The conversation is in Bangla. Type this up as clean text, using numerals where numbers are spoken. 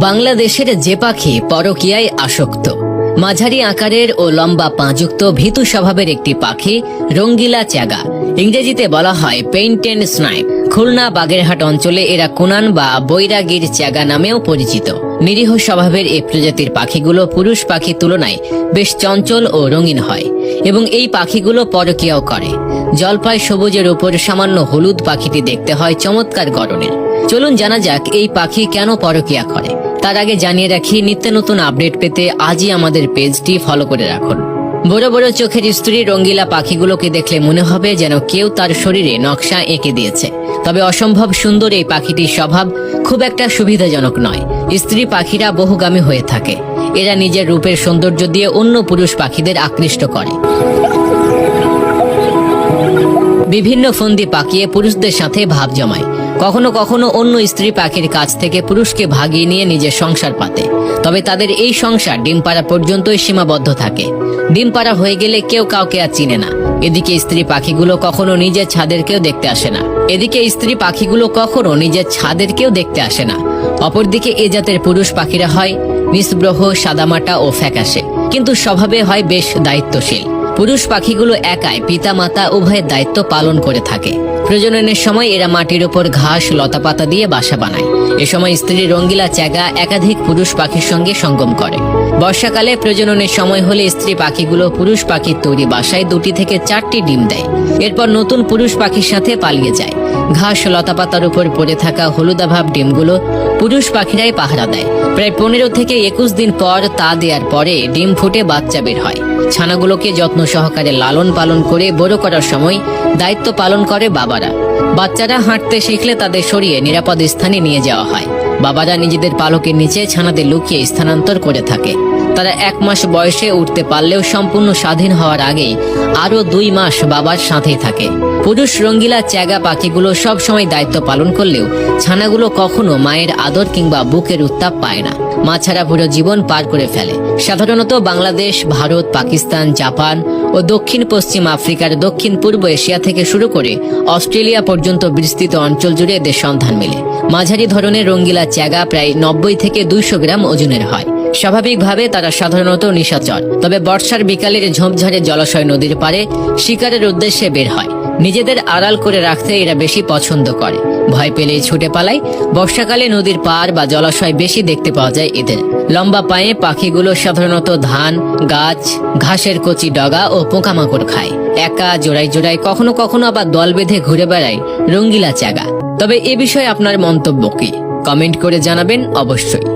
বাংলাদেশের যে পাখি পরকীয়ায় আসক্ত, মাঝারি আকারের ও লম্বা পাঁজযুক্ত ভীতু স্বভাবের একটি পাখি রঙ্গিলা চ্যাগা, ইংরেজিতে বলা হয় পেইন্টেড স্নাইপ। খুলনা বাগেরহাট অঞ্চলে এরা কোনান বা বৈরাগীর চ্যাগা নামেও পরিচিত। নিরীহ স্বভাবের এই প্রজাতির পাখিগুলো পুরুষ পাখির তুলনায় বেশ চঞ্চল ও রঙিন হয় এবং এই পাখিগুলো পরকীয়াও করে। জলপাই সবুজের উপর সামান্য হলুদ পাখিটি দেখতে হয় চমৎকার গড়নের। চলুন জানা যাক এই পাখি কেন পরকীয়া করে। তার আগে জানিয়ে রাখি, নিত্য নতুন আপডেট পেতে আজই আমাদের পেজটি ফলো করে রাখুন। বড় বড় চোখের স্ত্রী রঙ্গিলা পাখিগুলোকে দেখলে মনে হবে যেন কেউ তার শরীরে নকশা এঁকে দিয়েছে। তবে অসম্ভব সুন্দর এই পাখিটির স্বভাব খুব একটা সুবিধাজনক নয়। স্ত্রী পাখিরা বহুগামী হয়ে থাকে। এরা নিজের রূপের সৌন্দর্য দিয়ে অন্য পুরুষ পাখিদের আকৃষ্ট করে। বিভিন্ন ফন্দি পাকিয়ে পুরুষদের সাথে ভাব জমায়। কখনো কখনো অন্য স্ত্রী পাখির কাছ থেকে পুরুষকে ভাগিয়ে নিয়ে নিজের সংসার পাতে। তবে তাদের এই সংসার ডিম পাড়া পর্যন্তই সীমাবদ্ধ থাকে। ডিম পাড়া হয়ে গেলে কেউ কাউকে আর চিনে না। এদিকে স্ত্রী পাখিগুলো কখনো নিজের ছাদেরকেও দেখতে আসে না। অপরদিকে এ জাতের পুরুষ পাখিরা হয় নিস্পৃহ, সাদামাটা ও ফ্যাকাশে, কিন্তু স্বভাবে হয় বেশ দায়িত্বশীল। পুরুষ পাখিগুলো একাই পিতা মাতা উভয়ের দায়িত্ব পালন করে থাকে। প্রজননের সময় এরা মাটির উপর ঘাস লতাপাতা দিয়ে বাসা বানায়। এ সময় স্ত্রী রঙ্গিলা চ্যাগা একাধিক পুরুষ পাখির সঙ্গে সঙ্গম করে। বর্ষাকালে প্রজননের সময় হলে স্ত্রী পাখিগুলো পুরুষ পাখির তৈরি বাসায় 2 থেকে 4টি ডিম দেয়। এরপর নতুন পুরুষ পাখির সাথে পালিয়ে যায়। ঘাস লতাপাতার উপর পড়ে থাকা হলুদাভাব ডিমগুলো পুরুষ পাখিরাই পাহারা দেয়। প্রায় 15 থেকে 21 দিন পর তা দেওয়ার পরে ডিম ফুটে বাচ্চা বের হয়। ছানাগুলোকে যত্ন সহকারে লালন পালন করে বড় করার সময় দায়িত্ব পালন করে বাবারা। বাচ্চারা হাঁটতে শিখলে তাদের সরিয়ে নিরাপদ স্থানে নিয়ে যাওয়া হয়। বাবারা নিজেদের পালকের নিচে ছানাদের লুকিয়ে স্থানান্তর করে থাকে। তারা 1 মাস বয়সে উঠতে পারলেও সম্পূর্ণ স্বাধীন হওয়ার আগেই আরো 2 মাস বাবার সাথেই থাকে। পুরুষ রঙ্গিলা চ্যাগা পাখিগুলো সব সময় দায়িত্ব পালন করলেও ছানাগুলো কখনো মায়ের আদর কিংবা বুকের উত্তাপ পায় না। মা ছাড়া পুরো জীবন পার করে ফেলে। সাধারণত বাংলাদেশ, ভারত, পাকিস্তান, জাপান ও দক্ষিণ পশ্চিম আফ্রিকার দক্ষিণ পূর্ব এশিয়া থেকে শুরু করে অস্ট্রেলিয়া পর্যন্ত বিস্তৃত অঞ্চল জুড়ে এদের সন্ধান মেলে। মাঝারি ধরনের রঙ্গিলা চ্যাগা প্রায় 90 থেকে 200 গ্রাম ওজনের হয়। স্বাভাবিকভাবে তারা সাধারণত নিশাচর, তবে বর্ষার বিকালের ঝোপঝাড়ে জলাশয় নদীর পাড়ে শিকারের উদ্দেশ্যে বের হয়। নিজেদের আড়াল করে রাখতে এরা বেশি পছন্দ করে। ভয় পেলেই ছুটে পালায়। বর্ষাকালে নদীর পাড় বা জলাশয় বেশি দেখতে পাওয়া যায় এদের। লম্বা পায়ে পাখিগুলো সাধারণত ধান, গাছ, ঘাসের কচি ডগা ও পোকামাকড় খায়। একা, জোড়ায় জোড়ায়, কখনো কখনো আবার দল বেঁধে ঘুরে বেড়ায় রঙ্গিলা চ্যাগা। তবে এ বিষয়ে আপনার মন্তব্য কি? কমেন্ট করে জানাবেন অবশ্যই।